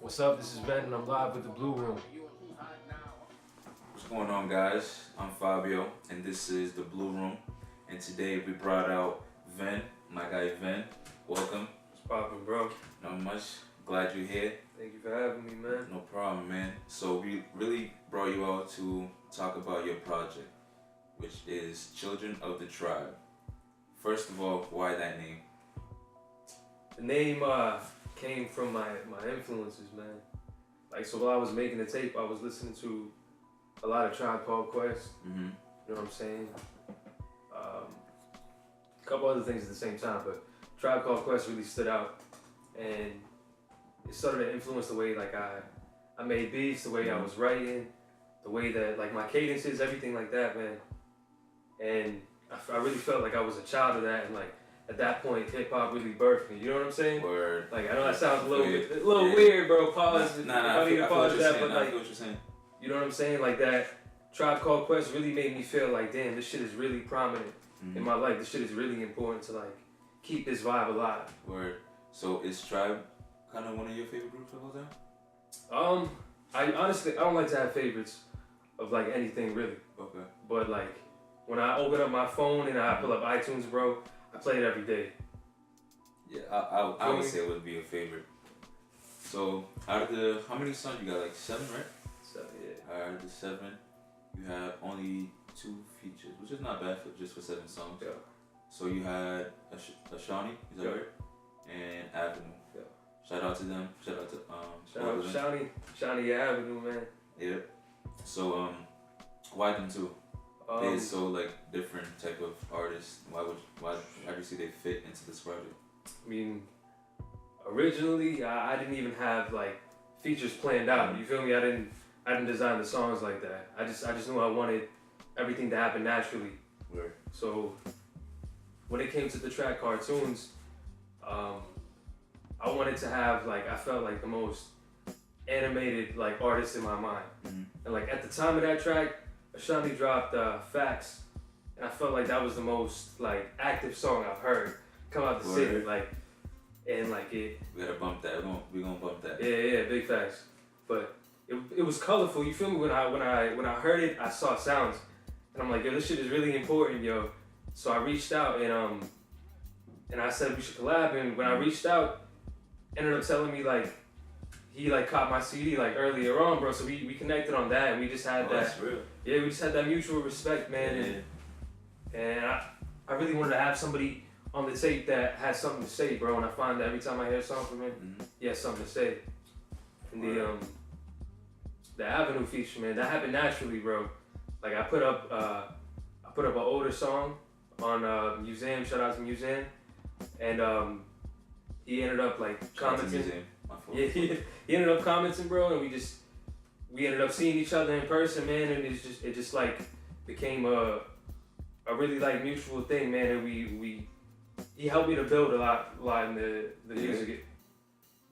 What's up? This is Ben and I'm live with the Blue Room. What's going on, guys? I'm Fabio and this is the Blue Room, and today we brought out Ven, my guy Ven. Welcome. What's poppin', bro? Not much. Glad you're here. Thank you for having me, man. No problem, man. So we really brought you out to talk about your project, which is Children of the Tribe. First of all, why that name? The name came from my influences, man. Like, so while I was making the tape, I was listening to a lot of Tribe Called Quest. Mm-hmm. You know what I'm saying? A couple other things at the same time, but Tribe Called Quest really stood out, and it started to influence the way like I made beats, the way I was writing, the way that like my cadences, everything like that, man. And I really felt like I was a child of that, and like at that point, hip hop really birthed me. You know what I'm saying? Word. Like I know that sounds a little Yeah. weird, bro. Pause. Nah, I feel what you're saying. I feel what you're saying. You know what I'm saying? Like that Tribe Called Quest really made me feel like, damn, this shit is really prominent in my life. This shit is really important to like keep this vibe alive. Word. So is Tribe kind of one of your favorite groups of all time? I honestly I don't like to have favorites of like anything really. Okay. But like when I open up my phone and I pull up iTunes, bro, I play it every day. Yeah, I would say it would be a favorite. So out of the how many songs you got? Like 7, right? So yeah. Out of the 7, you have only 2 features, which is not bad for just for 7 songs. Yeah. So you had a Shawnee, is that Yeah. right? And Avenue. Yeah. Shout out to them. Shout out to Shout out to Shawnee Avenue, man. Yeah. So why them two? They're so like different type of artists. Why do you see they fit into this project? I mean, originally I didn't even have like features planned out. You feel me? I didn't design the songs like that. I just knew I wanted everything to happen naturally. Where? So when it came to the track Cartoons, I wanted to have like I felt like the most animated like artist in my mind. Mm-hmm. And like at the time of that track, Ashanti dropped Facts, and I felt like that was the most like active song I've heard come out the city. Like, and like it. We gotta bump that. We gonna bump that. Yeah, big facts. But it was colorful. You feel me? When I heard it, I saw sounds, and I'm like, yo, this shit is really important, yo. So I reached out and I said we should collab. And when I reached out, ended up telling me like he like caught my CD like earlier on, bro. So we connected on that, and we just had that. That's real. Yeah, we just had that mutual respect, man. Yeah. And I really wanted to have somebody on the tape that had something to say, bro. And I find that every time I hear a song from him, he has something to say. And the Avenue feature, man, that happened naturally, bro. Like I put up an older song on Museum. Shout out to Museum, and he ended up like commenting. Yeah, he ended up commenting, bro, and we ended up seeing each other in person, man, and it just like became a really like mutual thing, man, and he helped me to build a lot in the music.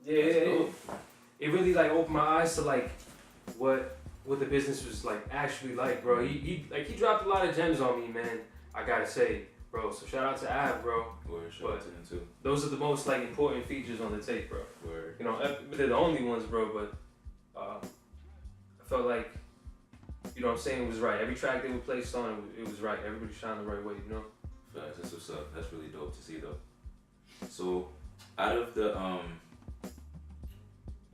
It really like opened my eyes to like what the business was like actually like, bro. He dropped a lot of gems on me, man. I gotta say, bro. So shout out to Av, bro. Word, shout out to him too. Those are the most like important features on the tape, bro. Word. You know, they're the only ones, bro. But I felt like, you know what I'm saying, it was right. Every track they were placed on, it was right. Everybody shined the right way, you know? Facts, that's what's up. That's really dope to see though. So out of the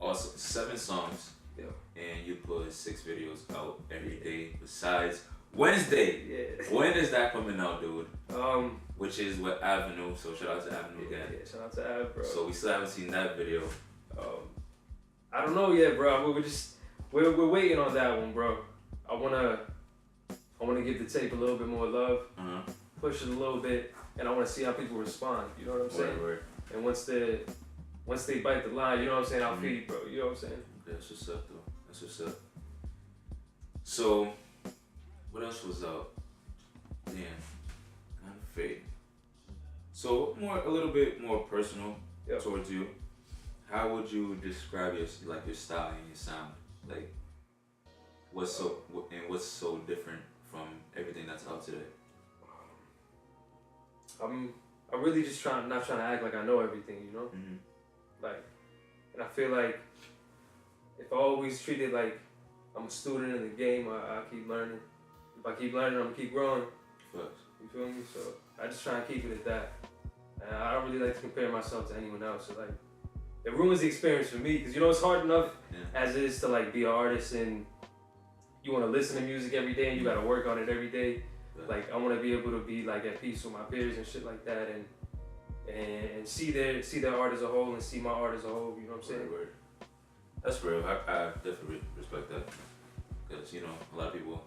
also 7 songs, yeah, and you put 6 videos out every day besides Wednesday. Yeah. When is that coming out, dude? Which is what Avenue, so shout out to Avenue again. Yeah, shout out to Av, bro. So we still haven't seen that video. I don't know yet, bro. We're waiting on that one, bro. I wanna give the tape a little bit more love, push it a little bit, and I wanna see how people respond. You know what I'm saying? Word. And once they bite the line, you know what I'm saying? I'll feed, bro. You know what I'm saying? That's what's up, though. That's what's up. So, what else was out? Damn, kind of fake. So a little bit more personal towards you. How would you describe your style and your sound? Like, what's so different from everything that's out today? I'm really just not trying to act like I know everything, you know? Mm-hmm. Like, and I feel like if I always treat it like I'm a student in the game, I keep learning. If I keep learning, I'm gonna keep growing. Facts. You feel me? So I just try and keep it at that. And I don't really like to compare myself to anyone else. So like, it ruins the experience for me because you know it's hard enough as it is to like be an artist and you want to listen to music every day and you got to work on it every day. Yeah. Like I want to be able to be like at peace with my peers and shit like that and see their art as a whole and see my art as a whole. You know what I'm saying? Word. That's real. I definitely respect that because you know a lot of people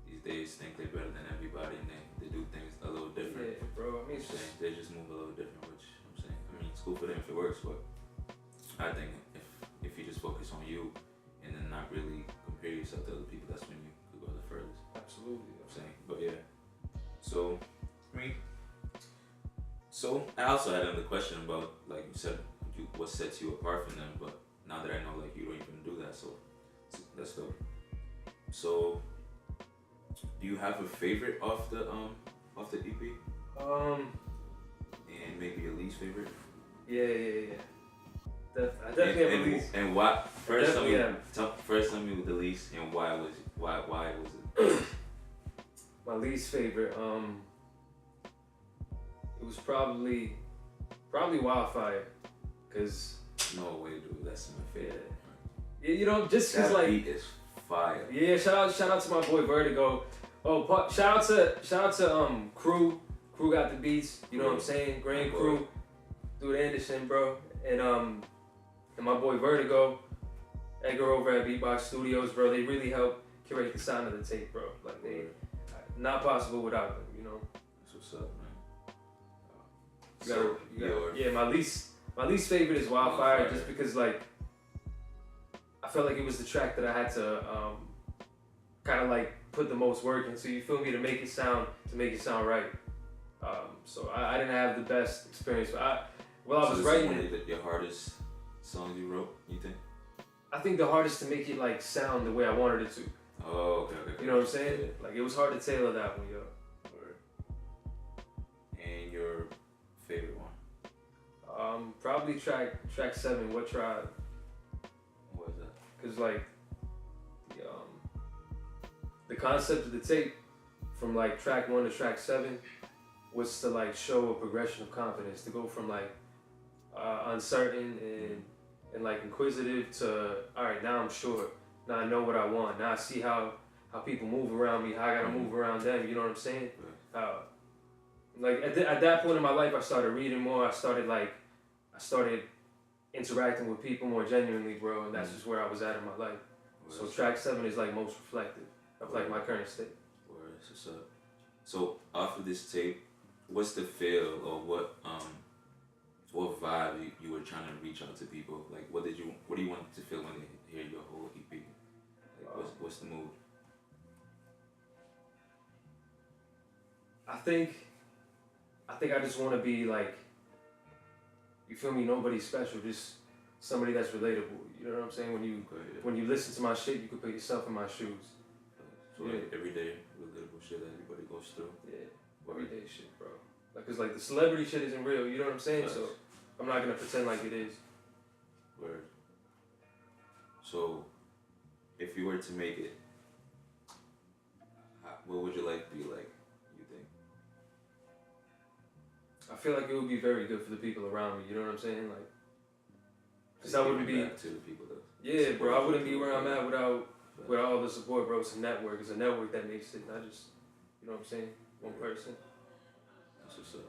these days think they're better than everybody and they do things a little different. Yeah, bro. I mean, they just move a little different, which I'm saying. I mean, it's cool for them if it works, but I think if you just focus on you and then not really compare yourself to other people, that's when you could go the furthest. Absolutely. I'm saying, but yeah. So, I mean, I also had another question about like you said, what sets you apart from them, but now that I know like you don't even do that, so that's dope. So, do you have a favorite off the EP? And maybe your least favorite? Yeah. I definitely have a least. And why? First, tell me with the least, and why was it? My least favorite. It was probably Wildfire, cause. No way, dude. That's my favorite. Yeah, you know, just cause that like. Beat is fire. Yeah, shout out to my boy Vertigo. Oh, shout out to Crew. Crew got the beats. You know what I'm saying? Grand Crew, dude Anderson, bro, and my boy Vertigo, Edgar over at Beatbox Studios, bro. They really helped curate the sound of the tape, bro. Like they, not possible without them. You know. That's what's up, man. Yeah, my least favorite is Wildfire, just because like I felt like it was the track that I had to kind of like put the most work into. You feel me? To make it sound right. So I didn't have the best experience. I was writing. Is one of your hardest songs you wrote? You think? I think the hardest to make it like sound the way I wanted it to. Oh, okay. You know what I'm saying? Yeah. Like it was hard to tailor that one, yo. And your favorite one? Probably track 7. What Tribe? What is that? Cause like the concept of the tape from like track 1 to track 7 was to like show a progression of confidence, to go from like uncertain and like inquisitive to all right, now I'm sure, now I know what I want, now I see how people move around me, how I gotta move around them. You know what I'm saying? Like at that point in my life, I started reading more. I started interacting with people more genuinely, bro, and that's just where I was at in my life. So track 7 is like most reflective of like my current state. What's up? So off of this tape, what's the feel or what vibe you were trying to reach out to people? Like what do you want to feel when they hear your whole EP? Like what's the mood? I think I just want to be like, you feel me? Nobody special, just somebody that's relatable. You know what I'm saying? When you listen to my shit, you can put yourself in my shoes. So like everyday relatable shit that everybody goes through. Yeah, everyday shit, bro. Like, cause like the celebrity shit isn't real. You know what I'm saying? So I'm not gonna pretend like it is. Word. So, if you were to make it, what would your life be like? You think? I feel like it would be very good for the people around me. You know what I'm saying? Like, cause I wouldn't be. To the people that yeah, bro. I wouldn't be where I'm at without all the support, bro. It's a network. It's a network that makes it, not just, you know what I'm saying, one person. That's what's up.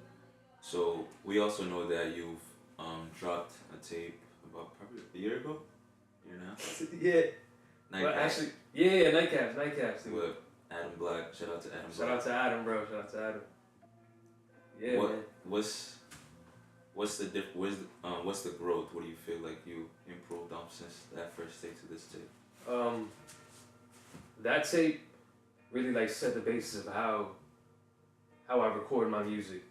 So we also know that you've dropped a tape about probably a year ago. Year now. Yeah. Nightcaps. Well, actually, yeah, Nightcaps. Dude. With Adam Black. Shout out to Adam. Shout out to Adam, bro. Shout out to Adam. Yeah, man. What's the growth? What do you feel like you improved on since that first tape to this tape? That tape really like set the basis of how I record my music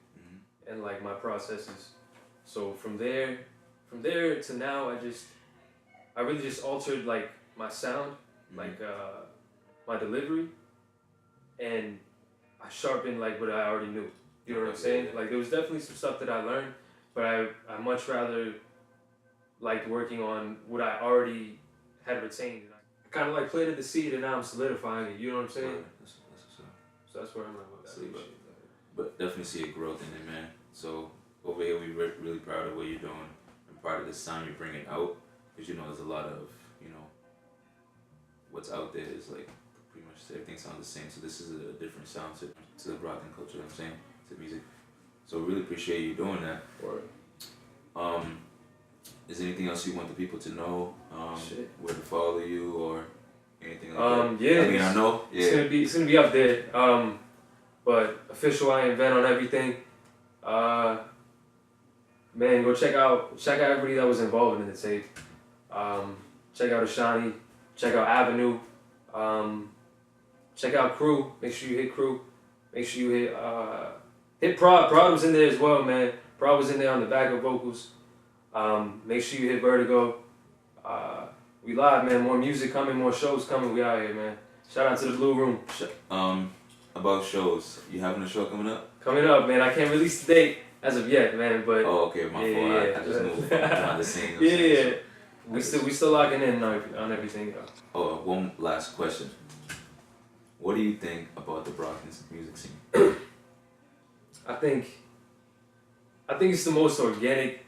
and like my processes. So from there to now, I really just altered like my sound, like my delivery, and I sharpened like what I already knew. You know what I'm saying? Like there was definitely some stuff that I learned, but I much rather liked working on what I already had retained it. I kind of like planted the seed and now I'm solidifying it. You know what I'm saying? Right. That's what's up. So that's where I'm at with that. See, but definitely see a growth in it, man. So over here, we're really proud of what you're doing and proud of the sound you're bringing out. Because, you know, there's a lot of, you know, what's out there is like pretty much everything sounds the same. So this is a different sound to the Brockton culture, you know what I'm saying, to music. So really appreciate you doing that. Word. Is there anything else you want the people to know? Where to follow you or anything like that? Yeah. I mean, I know. Yeah. It's gonna be up there. But official I invent on everything. Man, go check out everybody that was involved in the tape. Check out Ashani, check out Avenue, check out Crew. Make sure you hit Crew. Make sure you hit Prod. Prod was in there as well, man. Prod was in there on the backup vocals. Make sure you hit Vertigo. We live, man. More music coming, more shows coming. We out here, man. Shout out to the Blue Room. About shows, you having a show coming up? Coming up, man. I can't release the date as of yet, man. But okay, my fault. Yeah. I just moved behind the scenes. Yeah. We still locking in on everything. Oh, one last question. What do you think about the Brockton's music scene? I think it's the most organic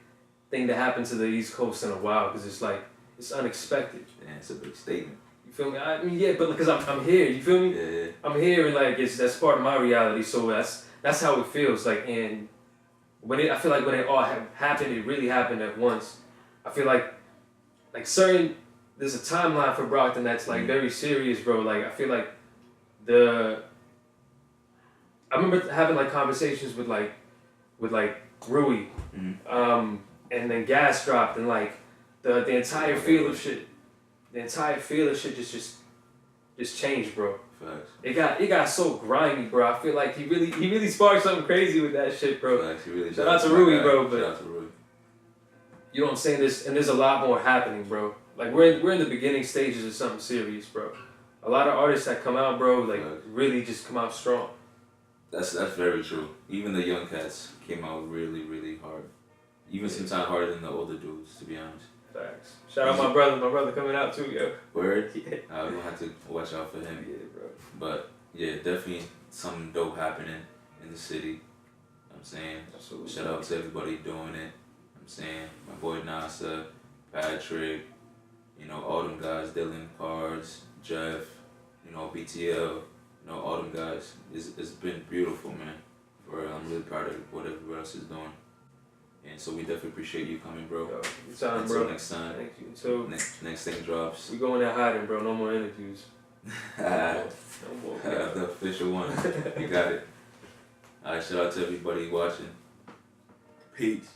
thing to happen to the East Coast in a while because it's like it's unexpected. Yeah, it's a big statement. You feel me? I mean, yeah, but because I'm here. You feel me? Yeah. I'm here and like that's part of my reality. So that's how it feels. Like and I feel like when it all happened, it really happened at once. I feel like there's a timeline for Brockton that's like very serious, bro. Like I feel like I remember having like conversations with Rui, and then Gas dropped and like the entire feel of shit. The entire feel of shit just changed, bro. Facts. It got so grimy, bro. I feel like he really sparked something crazy with that shit, bro. Facts, really Shout out to Rui, bro. Shout out to Rui. You know what I'm saying? There's a lot more happening, bro. Like we're in the beginning stages of something serious, bro. A lot of artists that come out, bro, like really just come out strong. That's very true. Even the young cats came out really, really hard. Even sometimes harder than the older dudes, to be honest. Facts. Shout out my brother coming out too, yo. Word? Yeah. We're gonna have to watch out for him. Yeah, bro. But yeah, definitely something dope happening in the city. You know what I'm saying? Absolutely. Shout out to everybody doing it. You know I'm saying my boy Nasa, Patrick, you know, all them guys, Dylan, Cards, Jeff, you know, BTL, you know, all them guys. It's been beautiful, man. I'm really proud of what everybody else is doing. And so we definitely appreciate you coming, bro. Yo, anytime, Until bro. next time. Thank you. So next thing drops. we going there hiding, bro. No more interviews. No more. The official one. You got it. Alright, shout out to everybody watching. Peace.